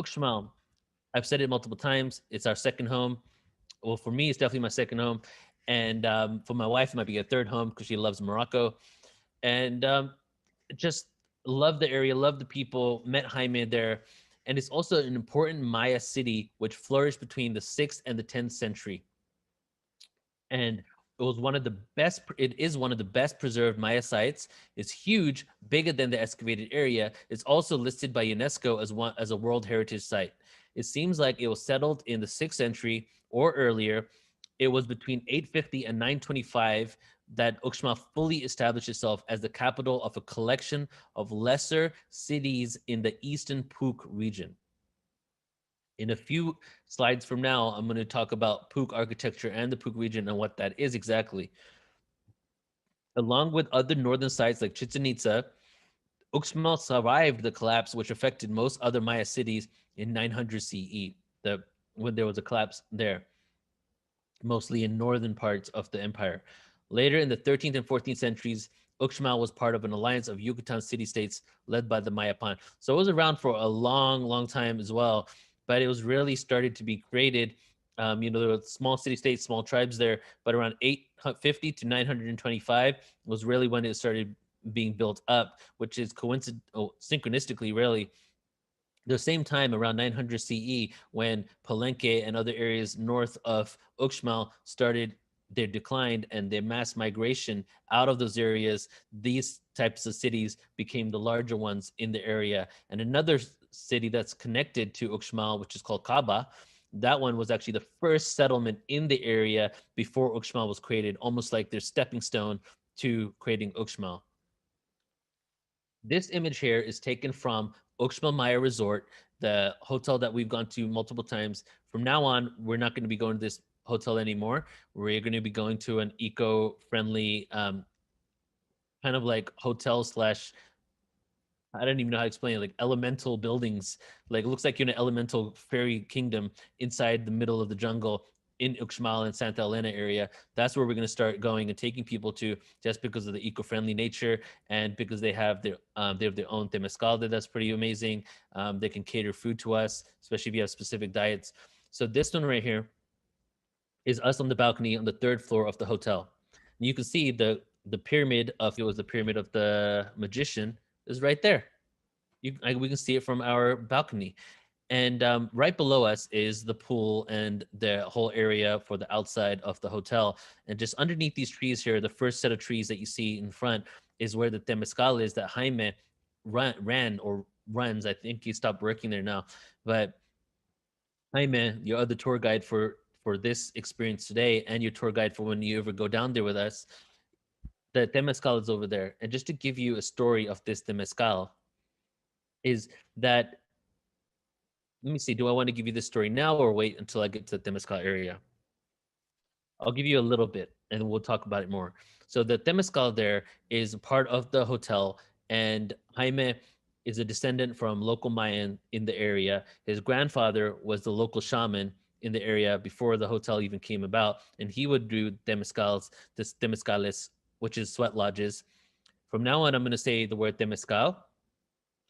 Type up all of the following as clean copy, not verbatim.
Uxmal, I've said it multiple times. It's our second home. Well, for me, it's definitely my second home. And for my wife, it might be a third home because she loves Morocco. And just love the area, love the people, met Jaime there. And it's also an important Maya city which flourished between the 6th and the 10th century. And it was one of the best, it is one of the best preserved Maya sites. It's huge, bigger than the excavated area. It's also listed by UNESCO as a World Heritage Site. It seems like it was settled in the 6th century or earlier. It was between 850 and 925 that Uxmal fully established itself as the capital of a collection of lesser cities in the eastern Puk region. In a few slides from now, I'm going to talk about Puk architecture and the Puk region and what that is exactly. Along with other northern sites like Chichen Itza, Uxmal survived the collapse, which affected most other Maya cities in 900 CE, when there was a collapse there, mostly in northern parts of the empire. Later in the 13th and 14th centuries, Uxmal was part of an alliance of Yucatan city-states led by the Mayapan. So it was around for a long, long time as well, but it was really started to be created. There were small city-states, small tribes there, but around 850 to 925 was really when it started being built up, which is synchronistically, really, the same time around 900 CE when Palenque and other areas north of Uxmal started their decline and their mass migration out of those areas, these types of cities became the larger ones in the area. And another city that's connected to Uxmal, which is called Kaba, that one was actually the first settlement in the area before Uxmal was created, almost like their stepping stone to creating Uxmal. This image here is taken from Uxmal Maya Resort, the hotel that we've gone to multiple times. From now on, we're not going to be going to this hotel anymore. We're going to be going to an eco-friendly kind of like hotel slash, I don't even know how to explain it, like elemental buildings. Like it looks like you're in an elemental fairy kingdom inside the middle of the jungle in Uxmal and Santa Elena area. That's where we're going to start going and taking people to, just because of the eco-friendly nature and because they have their own Temescal that's pretty amazing. They can cater food to us, especially if you have specific diets. So this one right here is us on the balcony on the third floor of the hotel. And you can see the pyramid of, it was the pyramid of the magician is right there. We can see it from our balcony. And right below us is the pool and the whole area for the outside of the hotel. And just underneath these trees here, the first set of trees that you see in front is where the Temescal is that Jaime ran or runs. I think he stopped working there now. But Jaime, your other tour guide for this experience today and your tour guide for when you ever go down there with us, the Temescal is over there. And just to give you a story of this Temescal, is that, let me see, do I want to give you this story now or wait until I get to the Temescal area? I'll give you a little bit and we'll talk about it more. So the Temescal there is part of the hotel, and Jaime is a descendant from local Mayan in the area. His grandfather was the local shaman in the area before the hotel even came about, and he would do temescales, which is sweat lodges. From now on, I'm going to say the word temescal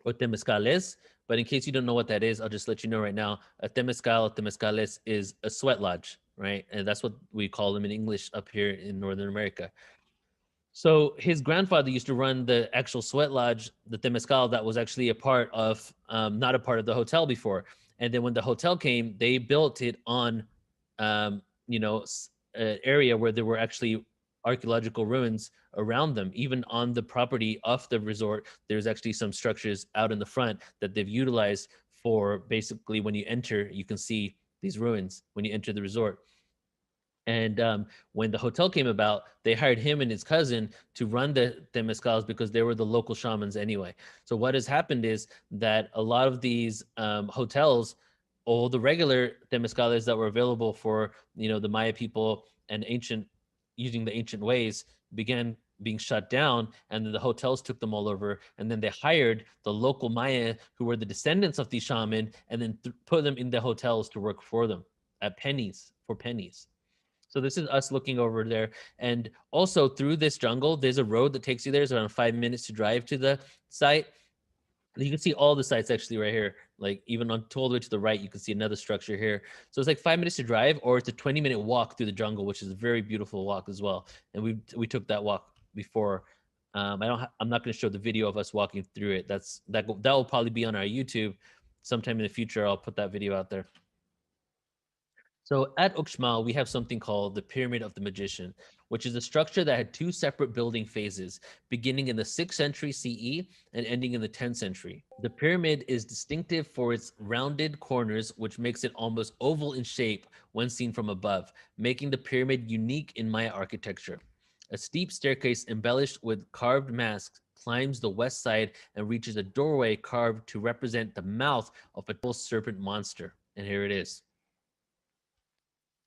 or temescales. But in case you don't know what that is, I'll just let you know right now. A temescal, temescales is a sweat lodge, right? And that's what we call them in English up here in Northern America. So his grandfather used to run the actual sweat lodge, the temescal, that was actually a part of, not a part of the hotel before. And then when the hotel came, they built it on, um, an area where there were actually archaeological ruins around them. Even on the property of the resort, there's actually some structures out in the front that they've utilized for, basically, when you enter, you can see these ruins when you enter the resort. And when the hotel came about, they hired him and his cousin to run the Temescals because they were the local shamans anyway. So what has happened is that a lot of these hotels, all the regular Temescales that were available for, the Maya people and using the ancient ways, began being shut down, and then the hotels took them all over, and then they hired the local Maya who were the descendants of these shaman, and then put them in the hotels to work for them at pennies. So this is us looking over there. And also through this jungle, there's a road that takes you there. It's around 5 minutes to drive to the site. You can see all the sites actually right here. Like even on all the way to the right, you can see another structure here. So it's like 5 minutes to drive, or it's a 20-minute walk through the jungle, which is a very beautiful walk as well. And we took that walk before. I'm not going to show the video of us walking through it. That will probably be on our YouTube sometime in the future. I'll put that video out there. So at Uxmal, we have something called the Pyramid of the Magician, which is a structure that had two separate building phases, beginning in the 6th century CE and ending in the 10th century. The pyramid is distinctive for its rounded corners, which makes it almost oval in shape when seen from above, making the pyramid unique in Maya architecture. A steep staircase embellished with carved masks climbs the west side and reaches a doorway carved to represent the mouth of a serpent monster. And here it is.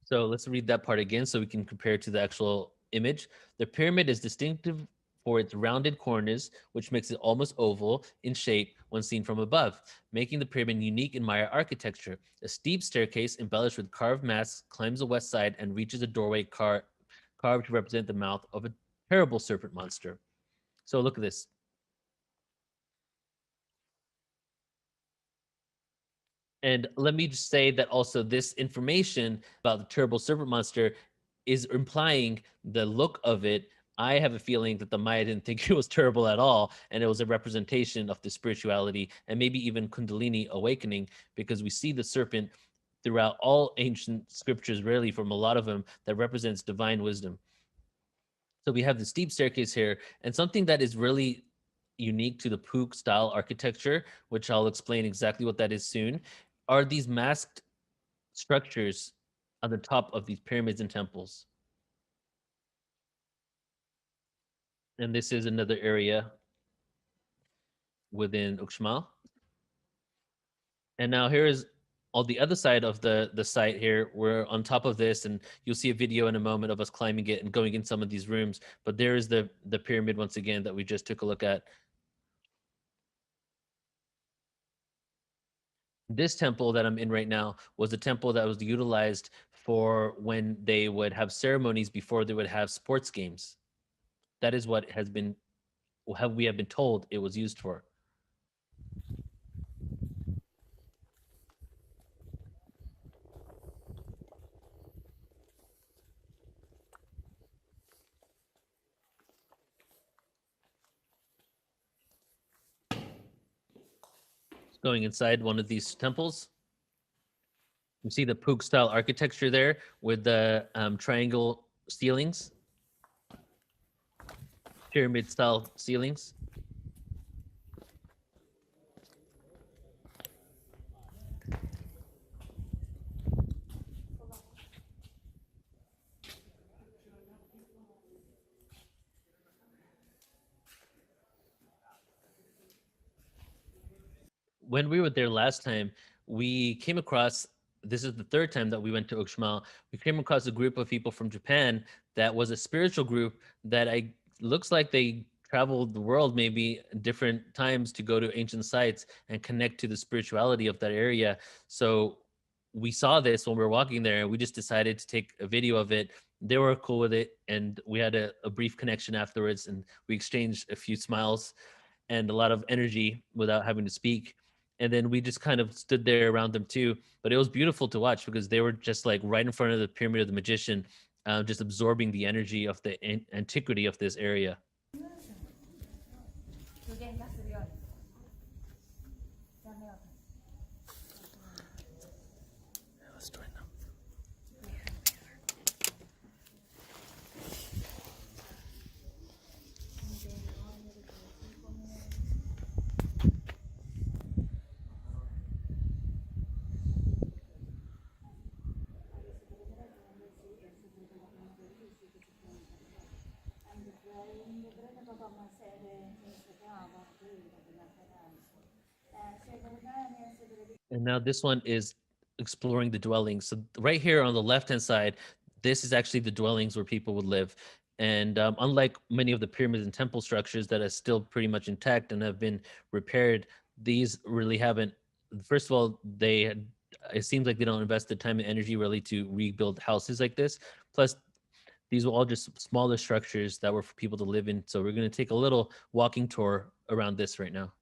So let's read that part again so we can compare it to the actual image. The pyramid is distinctive for its rounded corners, which makes it almost oval in shape when seen from above, making the pyramid unique in Maya architecture. A steep staircase embellished with carved masks climbs the west side and reaches a doorway carved to represent the mouth of a terrible serpent monster. So look at this. And let me just say that also this information about the terrible serpent monster is implying the look of it. I have a feeling that the Maya didn't think it was terrible at all, and it was a representation of the spirituality and maybe even Kundalini awakening, because we see the serpent throughout all ancient scriptures, really from a lot of them, that represents divine wisdom. So we have the steep staircase here, and something that is really unique to the Pook style architecture, which I'll explain exactly what that is soon, are these masked structures on the top of these pyramids and temples. And this is another area within Uxmal. And now here is on the other side of the site here. We're on top of this, and you'll see a video in a moment of us climbing it and going in some of these rooms. But there is the pyramid once again that we just took a look at. This temple that I'm in right now was a temple that was utilized for when they would have ceremonies before they would have sports games. That is what has been, how we have been told it was used for. Going inside one of these temples, you see the Pook style architecture there with the triangle ceilings, pyramid style ceilings. When we were there last time, we came across, this is the third time that we went to Uxmal. We came across a group of people from Japan that was a spiritual group that I looks like they traveled the world maybe different times to go to ancient sites and connect to the spirituality of that area. So we saw this when we were walking there, and we just decided to take a video of it. They were cool with it, and we had a brief connection afterwards, and we exchanged a few smiles and a lot of energy without having to speak. And then we just kind of stood there around them too. But it was beautiful to watch because they were just like right in front of the pyramid of the magician, just absorbing the energy of the antiquity of this area. And now this one is exploring the dwellings. So right here on the left-hand side, this is actually the dwellings where people would live. And unlike many of the pyramids and temple structures that are still pretty much intact and have been repaired, these really haven't. First of all, it seems like they don't invest the time and energy really to rebuild houses like this. Plus, these were all just smaller structures that were for people to live in. So we're going to take a little walking tour around this right now.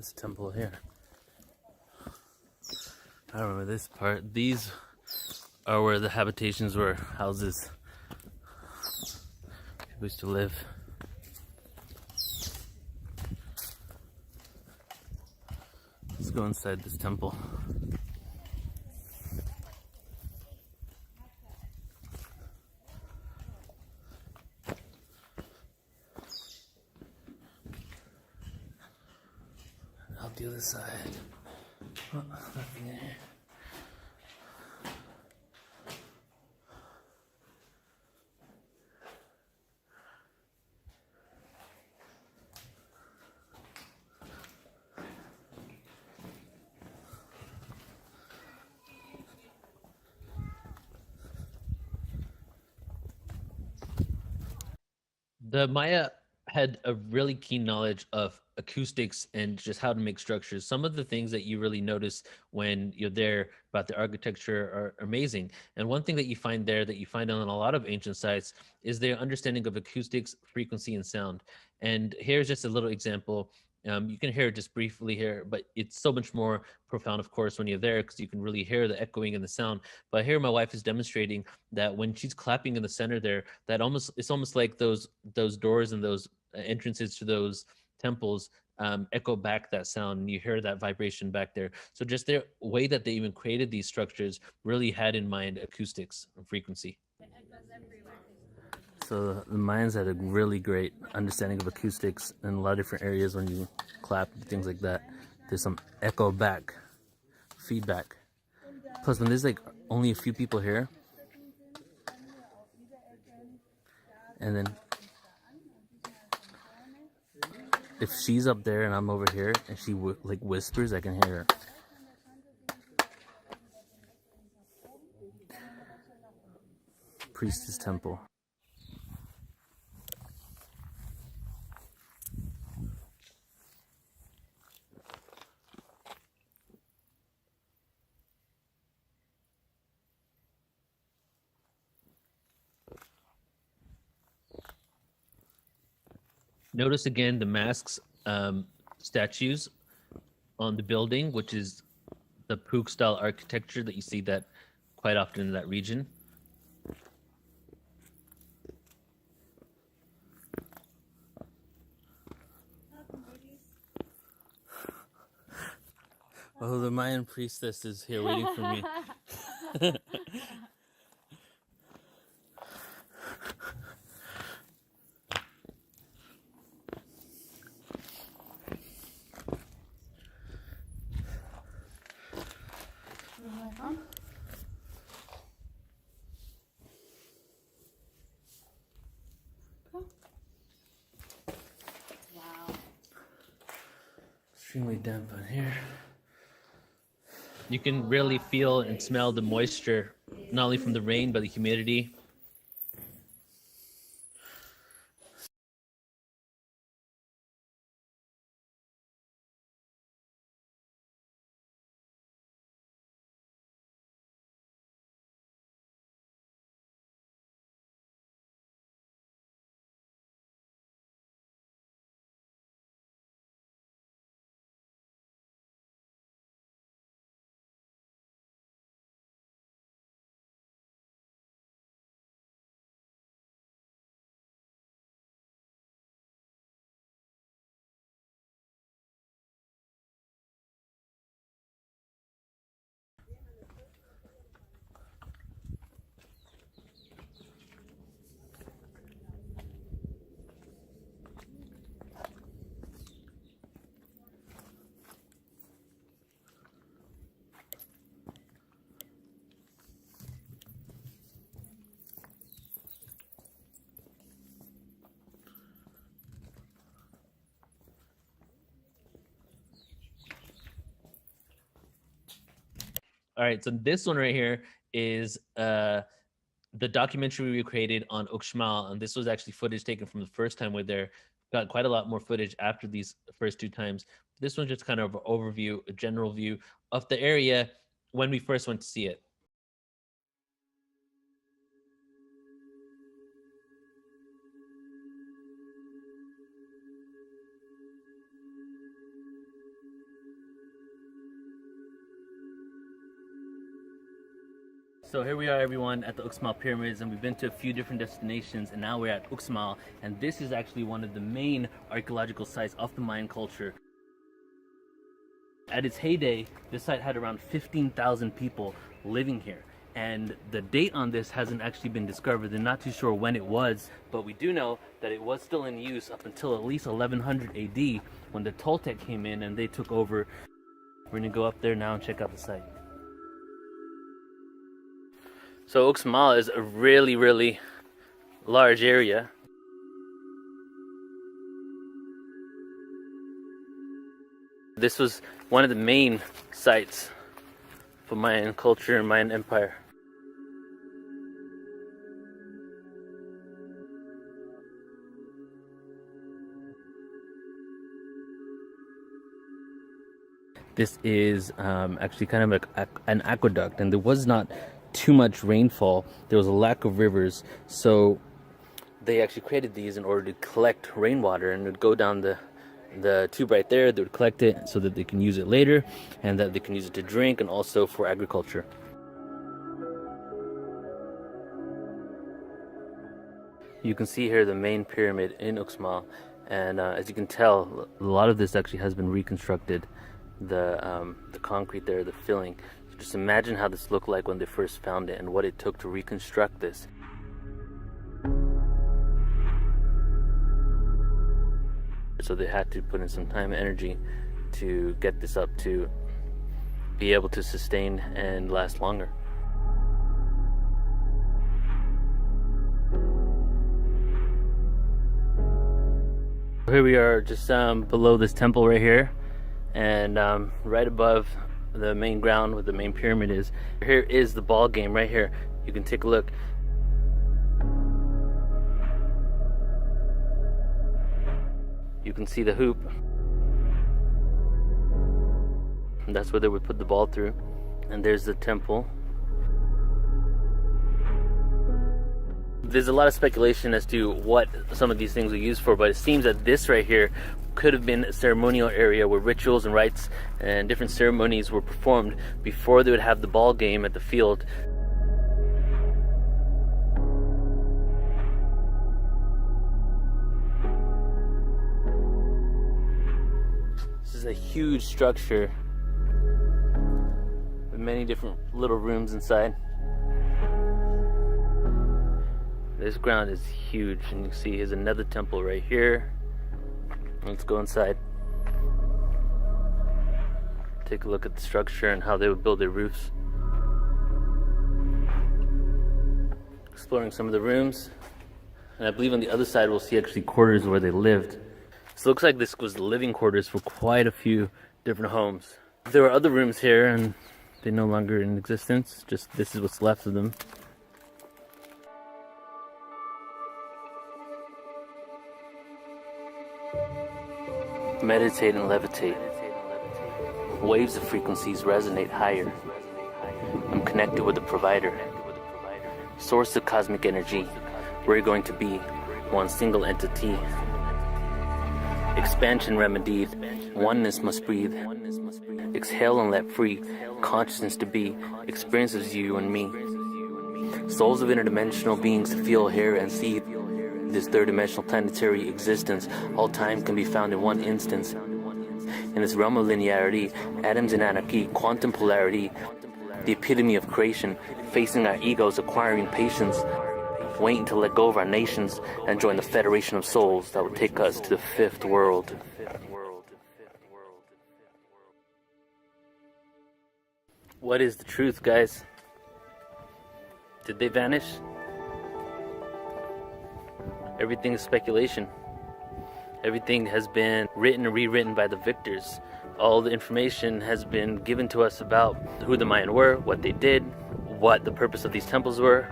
this temple here. I don't remember this part. These are where the habitations were, houses people used to live. Let's go inside this temple. Out the other side. Oh, nothing in here. The Maya had a really keen knowledge of acoustics and just how to make structures. Some of the things that you really notice when you're there about the architecture are amazing. And one thing that you find there that you find on a lot of ancient sites is their understanding of acoustics, frequency, and sound. And here's just a little example. You can hear it just briefly here, but it's so much more profound, of course, when you're there because you can really hear the echoing and the sound. But here, my wife is demonstrating that when she's clapping in the center there, that it's almost like those doors and those entrances to those temples echo back that sound, and you hear that vibration back there. So just their way that they even created these structures really had in mind acoustics and frequency. So the Mayans had a really great understanding of acoustics in a lot of different areas. When you clap, things like that, there's some echo back, feedback. Plus, when there's like only a few people here, and then if she's up there and I'm over here and she like whispers, I can hear her. Priestess temple. Notice again the masks statues on the building, which is the Puke style architecture that you see that quite often in that region. Oh, the Mayan priestess is here waiting for me. Wow. Extremely damp on here. You can really feel and smell the moisture, not only from the rain, but the humidity. All right, so this one right here is the documentary we created on Uxmal, and this was actually footage taken from the first time we're there. Got quite a lot more footage after these first two times. This one's just kind of an overview, a general view of the area when we first went to see it. So here we are, everyone, at the Uxmal pyramids, and we've been to a few different destinations, and now we're at Uxmal, and this is actually one of the main archaeological sites of the Mayan culture. At its heyday, this site had around 15,000 people living here, and the date on this hasn't actually been discovered. They're not too sure when it was, but we do know that it was still in use up until at least 1100 AD, when the Toltec came in and they took over. We're gonna go up there now and check out the site. So Uxmal is a really, really large area. This was one of the main sites for Mayan culture and Mayan empire. This is actually kind of like an aqueduct, and there was not too much rainfall. There was a lack of rivers, so they actually created these in order to collect rainwater, and it would go down the tube right there. They would collect it so that they can use it later, and that they can use it to drink and also for agriculture. You can see here the main pyramid in Uxmal, and as you can tell, a lot of this actually has been reconstructed. The concrete there, the filling. So just imagine how this looked like when they first found it and what it took to reconstruct this. So they had to put in some time and energy to get this up to be able to sustain and last longer. Here we are just below this temple right here, and right above the main ground where the main pyramid is. Here is the ball game right here. You can take a look. You can see the hoop. And that's where they would put the ball through. And there's the temple. There's a lot of speculation as to what some of these things were used for, but it seems that this right here could have been a ceremonial area where rituals and rites and different ceremonies were performed before they would have the ball game at the field. This is a huge structure with many different little rooms inside. This ground is huge, and you can see here's another temple right here. Let's go inside. Take a look at the structure and how they would build their roofs. Exploring some of the rooms. And I believe on the other side we'll see actually quarters where they lived. So it looks like this was the living quarters for quite a few different homes. There were other rooms here, and they're no longer in existence. Just this is what's left of them. Meditate and levitate. Waves of frequencies resonate higher. I'm connected with the provider. Source of cosmic energy. We're going to be one single entity. Expansion remedied. Oneness must breathe. Exhale and let free. Consciousness to be. Experiences you and me. Souls of interdimensional beings to feel, hear, and see. This third-dimensional planetary existence, all time can be found in one instance. In this realm of linearity, atoms in anarchy, quantum polarity, the epitome of creation, facing our egos, acquiring patience, waiting to let go of our nations and join the federation of souls that will take us to the fifth world. What is the truth, guys? Did they vanish? Everything is speculation. Everything has been written and rewritten by the victors. All the information has been given to us about who the Mayan were, what they did, what the purpose of these temples were,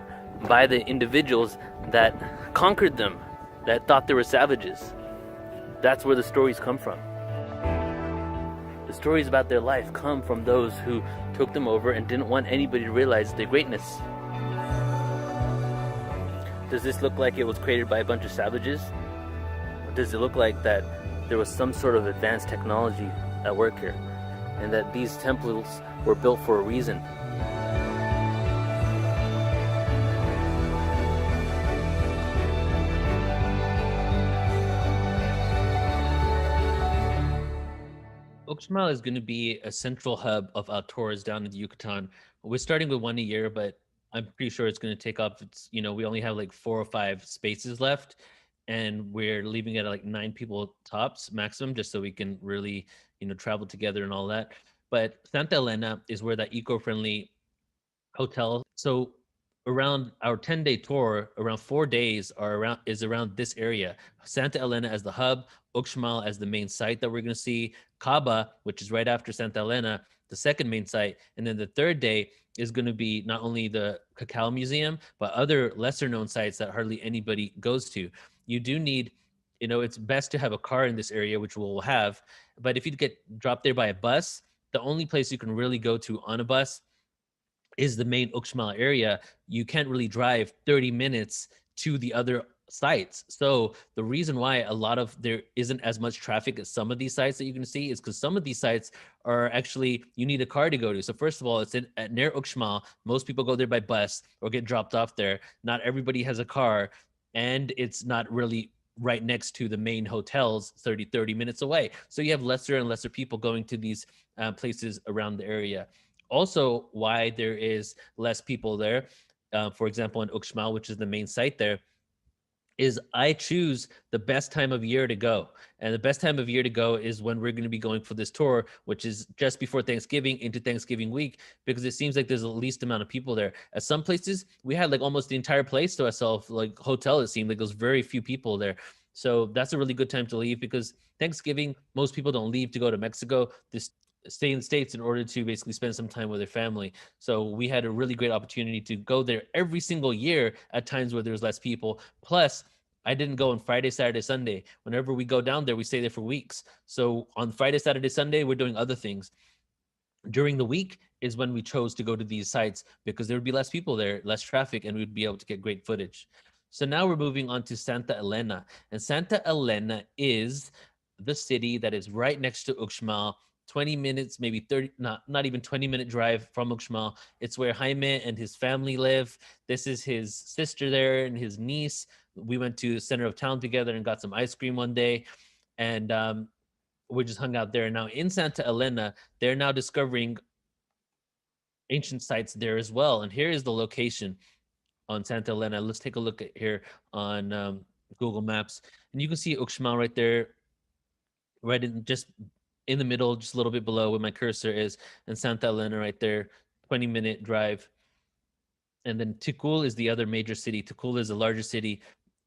by the individuals that conquered them, that thought they were savages. That's where the stories come from. The stories about their life come from those who took them over and didn't want anybody to realize their greatness. Does this look like it was created by a bunch of savages? Or does it look like that there was some sort of advanced technology at work here, and that these temples were built for a reason? Uxmal is going to be a central hub of outdoors down in the Yucatan. We're starting with one a year, but I'm pretty sure it's going to take off. It's, we only have like 4 or 5 spaces left, and we're leaving it at like 9 people tops maximum, just so we can really, travel together and all that. But Santa Elena is where that eco-friendly hotel. So around our 10-day tour, around 4 days are around is around this area. Santa Elena as the hub, Uxmal as the main site that we're going to see, Caba, which is right after Santa Elena, the second main site, and then the third day is going to be not only the Cacao Museum but other lesser known sites that hardly anybody goes to. You do need, it's best to have a car in this area, which we'll have. But if you get dropped there by a bus, the only place you can really go to on a bus is the main Uxmal area. You can't really drive 30 minutes to the other sites. So the reason why a lot of there isn't as much traffic as some of these sites that you can see is because some of these sites are actually you need a car to go to. So first of all, it's at near Uxmal. Most people go there by bus or get dropped off there. Not everybody has a car, and it's not really right next to the main hotels 30 minutes away. So you have lesser and lesser people going to these places around the area. Also, why there is less people there, for example, in Uxmal, which is the main site there, is I choose the best time of year to go. And the best time of year to go is when we're going to be going for this tour, which is just before Thanksgiving into Thanksgiving week, because it seems like there's the least amount of people there. At some places, we had like almost the entire place to ourselves, like hotel, it seemed like there was very few people there. So that's a really good time to leave because Thanksgiving, most people don't leave to go to Mexico. This stay in the States in order to basically spend some time with their family. So we had a really great opportunity to go there every single year at times where there's less people. Plus, I didn't go on Friday, Saturday, Sunday. Whenever we go down there, we stay there for weeks. So on Friday, Saturday, Sunday, we're doing other things. During the week is when we chose to go to these sites because there would be less people there, less traffic, and we'd be able to get great footage. So now we're moving on to Santa Elena. And Santa Elena is the city that is right next to Uxmal, 20 minutes, maybe 30, not even 20-minute drive from Uxmal. It's where Jaime and his family live. This is his sister there and his niece. We went to the center of town together and got some ice cream one day. And we just hung out there. Now in Santa Elena, they're now discovering ancient sites there as well. And here is the location on Santa Elena. Let's take a look at here on Google Maps, and you can see Uxmal right there, right in just in the middle, just a little bit below where my cursor is, and Santa Elena right there, 20-minute drive. And then Tikul is the other major city. Tikul is the larger city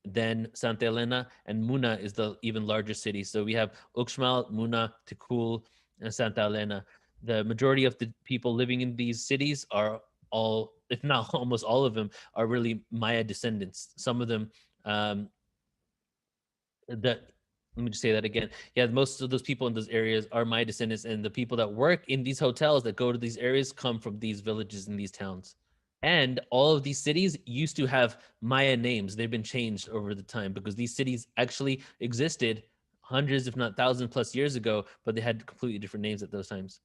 than Santa Elena, and Muna is the even larger city. So we have Uxmal, Muna, Tikul, and Santa Elena. The majority of the people living in these cities are all, if not almost all of them, are really Maya descendants. Some of them, that let me just say that again. Yeah, most of those people in those areas are Maya descendants, and the people that work in these hotels that go to these areas come from these villages and these towns. And all of these cities used to have Maya names. They've been changed over the time because these cities actually existed hundreds, if not thousands plus years ago, but they had completely different names at those times.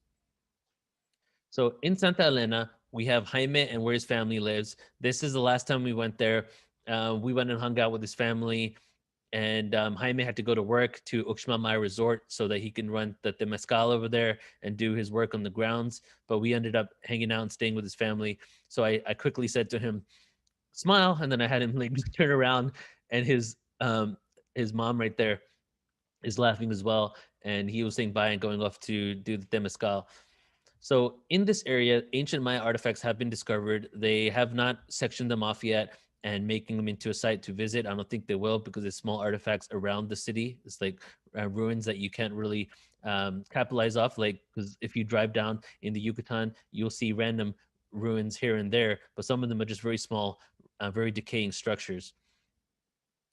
So in Santa Elena, we have Jaime and where his family lives. This is the last time we went there. We went and hung out with his family, and Jaime had to go to work to Uxmal Maya Resort so that he can run the Temescal over there and do his work on the grounds. But we ended up hanging out and staying with his family. So I quickly said to him, "Smile," and then I had him like turn around, and his mom right there is laughing as well, and he was saying bye and going off to do the Temescal. So in this area, ancient Maya artifacts have been discovered. They have not sectioned them off yet and making them into a site to visit. I don't think they will because it's small artifacts around the city. It's like ruins that you can't really capitalize off. Like, because if you drive down in the Yucatan, you'll see random ruins here and there, but some of them are just very small, very decaying structures.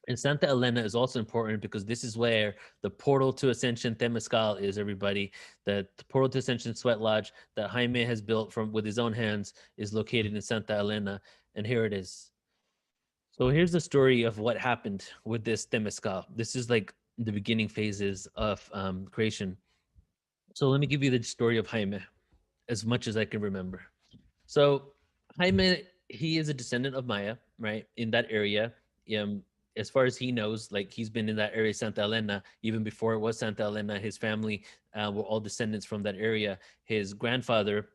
And Santa Elena is also important because this is where the portal to Ascension Temescal is, everybody. The portal to Ascension Sweat Lodge that Jaime has built from with his own hands is located in Santa Elena. And here it is. So here's the story of what happened with this Temescal. This is like the beginning phases of creation. So let me give you the story of Jaime as much as I can remember. So Jaime, he is a descendant of Maya, right? In that area. as far as he knows, like he's been in that area, Santa Elena, even before it was Santa Elena. His family were all descendants from that area. His grandfather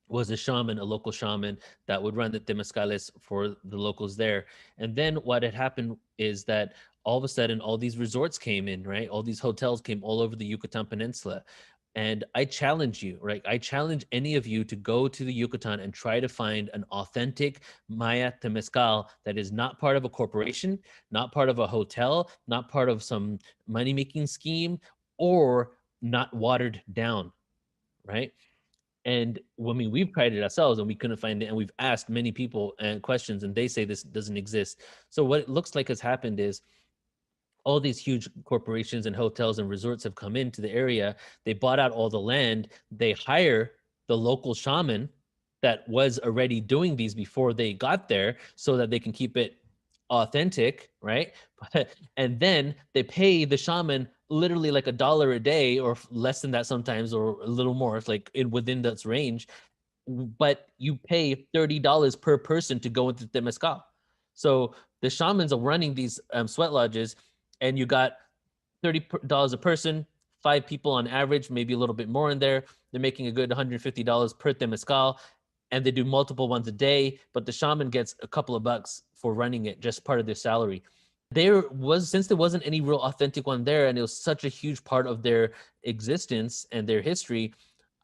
was a shaman, a local shaman that would run the temescales for the locals there. And then what had happened is that all of a sudden, all these resorts came in, right? All these hotels came all over the Yucatan Peninsula. And I challenge you, right? I challenge any of you to go to the Yucatan and try to find an authentic Maya Temescal that is not part of a corporation, not part of a hotel, not part of some money making scheme, or not watered down, right? And I mean, we've tried it ourselves and we couldn't find it. And we've asked many people and questions, and they say this doesn't exist. So what it looks like has happened is all these huge corporations and hotels and resorts have come into the area. They bought out all the land. They hire the local shaman that was already doing these before they got there so that they can keep it authentic, right? And then they pay the shaman literally like $1 a day or less than that sometimes, or a little more. It's like within that range, but you pay $30 per person to go into Temescal. So the shamans are running these sweat lodges, and you got $30 a person, 5 people on average, maybe a little bit more in there. They're making a good $150 per Temescal, and they do multiple ones a day. But the shaman gets a couple of bucks for running it, just part of their salary. Since there wasn't any real authentic one there, and it was such a huge part of their existence and their history,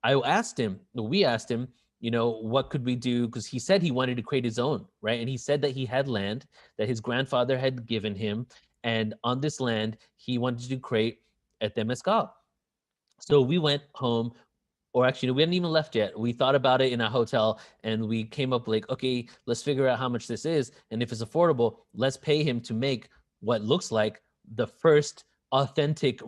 we asked him, what could we do? Because he said he wanted to create his own, right? And he said that he had land that his grandfather had given him. And on this land, he wanted to create a temescal. So we went home, or actually, we hadn't even left yet. We thought about it in a hotel and we came up like, okay, let's figure out how much this is. And if it's affordable, let's pay him to make what looks like the first authentic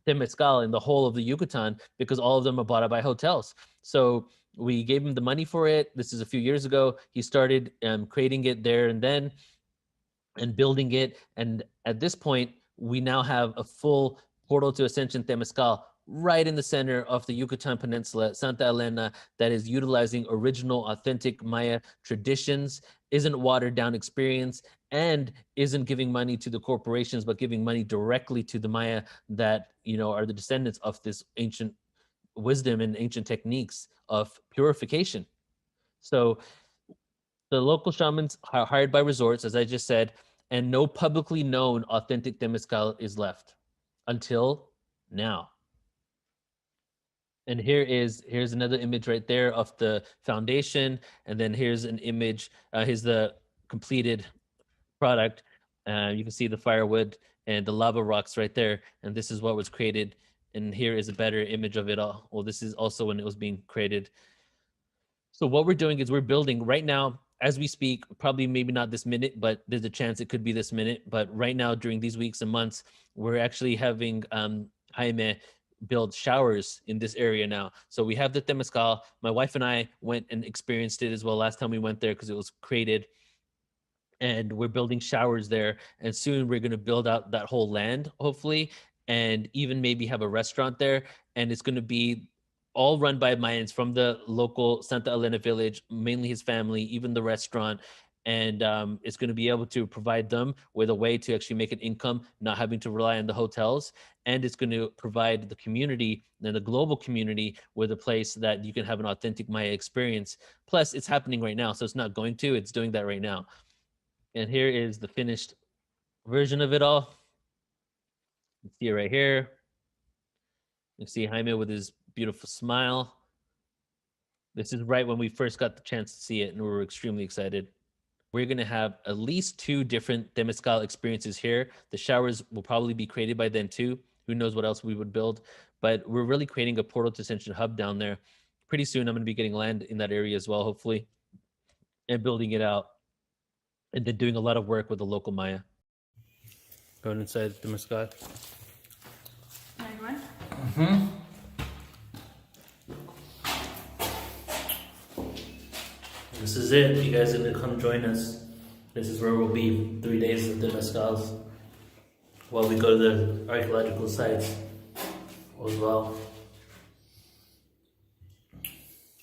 Temescal in the whole of the Yucatan, because all of them are bought out by hotels. So we gave him the money for it. This is a few years ago. He started creating it there and then, and building it. And at this point, we now have a full portal to Ascension Temescal right in the center of the Yucatan Peninsula, Santa Elena, that is utilizing original, authentic Maya traditions, isn't watered down experience, and isn't giving money to the corporations, but giving money directly to the Maya that, are the descendants of this ancient wisdom and ancient techniques of purification. So the local shamans are hired by resorts, as I just said, and no publicly known authentic Temescal is left until now. And here's another image right there of the foundation, and then here's an image. Here's the completed product. You can see the firewood and the lava rocks right there, and this is what was created. And here is a better image of it all. Well, this is also when it was being created. So what we're doing is we're building right now as we speak, probably maybe not this minute, but there's a chance it could be this minute. But right now, during these weeks and months, we're actually having Jaime build showers in this area now. So we have the Temescal. My wife and I went and experienced it as well last time we went there because it was created, and we're building showers there. And soon we're going to build out that whole land, hopefully, and even maybe have a restaurant there. And it's going to be all run by Mayans from the local Santa Elena village, mainly his family, even the restaurant. And it's going to be able to provide them with a way to actually make an income, not having to rely on the hotels. And it's going to provide the community and the global community with a place that you can have an authentic Maya experience. Plus, it's happening right now. So it's not going to, it's doing that right now. And here is the finished version of it all. You see it right here. You see Jaime with his beautiful smile. This is right when we first got the chance to see it, and we were extremely excited. We're going to have at least 2 different Temescal experiences here. The showers will probably be created by then too. Who knows what else we would build. But we're really creating a portal to Ascension hub down there. Pretty soon I'm going to be getting land in that area as well, hopefully, and building it out. And then doing a lot of work with the local Maya. Going inside the Temescal. This is it. You guys are gonna come join us. This is where we'll be 3 days of the Temescals while we go to the archaeological sites as well.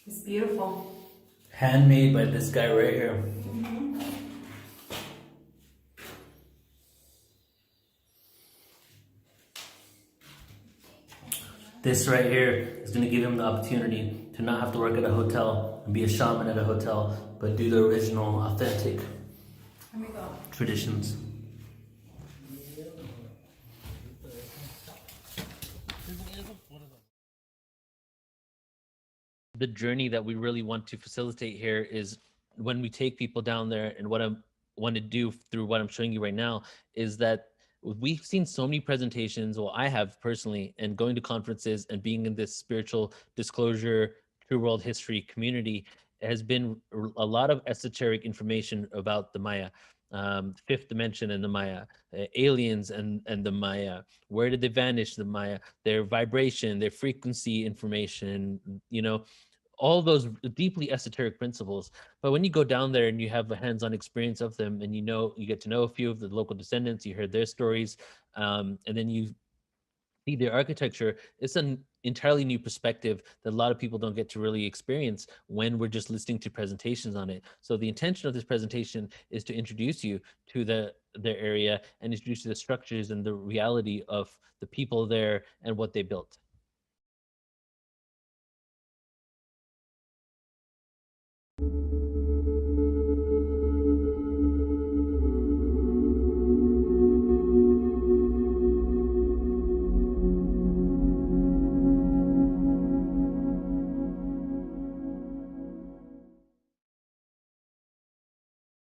It's beautiful. Handmade by this guy right here. This right here is going to give him the opportunity to not have to work at a hotel and be a shaman at a hotel, but do the original, authentic traditions. The journey that we really want to facilitate here is when we take people down there, and what I want to do through what I'm showing you right now is that we've seen so many presentations, well, I have personally, and going to conferences and being in this spiritual disclosure true world history community has been a lot of esoteric information about the Maya, fifth dimension and the Maya, aliens and the Maya, where did they vanish, the Maya, their vibration, their frequency information, you know, all those deeply esoteric principles. But when you go down there and you have a hands-on experience of them, and you get to know a few of the local descendants, you heard their stories, and then you see their architecture, it's an entirely new perspective that a lot of people don't get to really experience when we're just listening to presentations on it. So the intention of this presentation is to introduce you to their area and introduce you to the structures and the reality of the people there and what they built.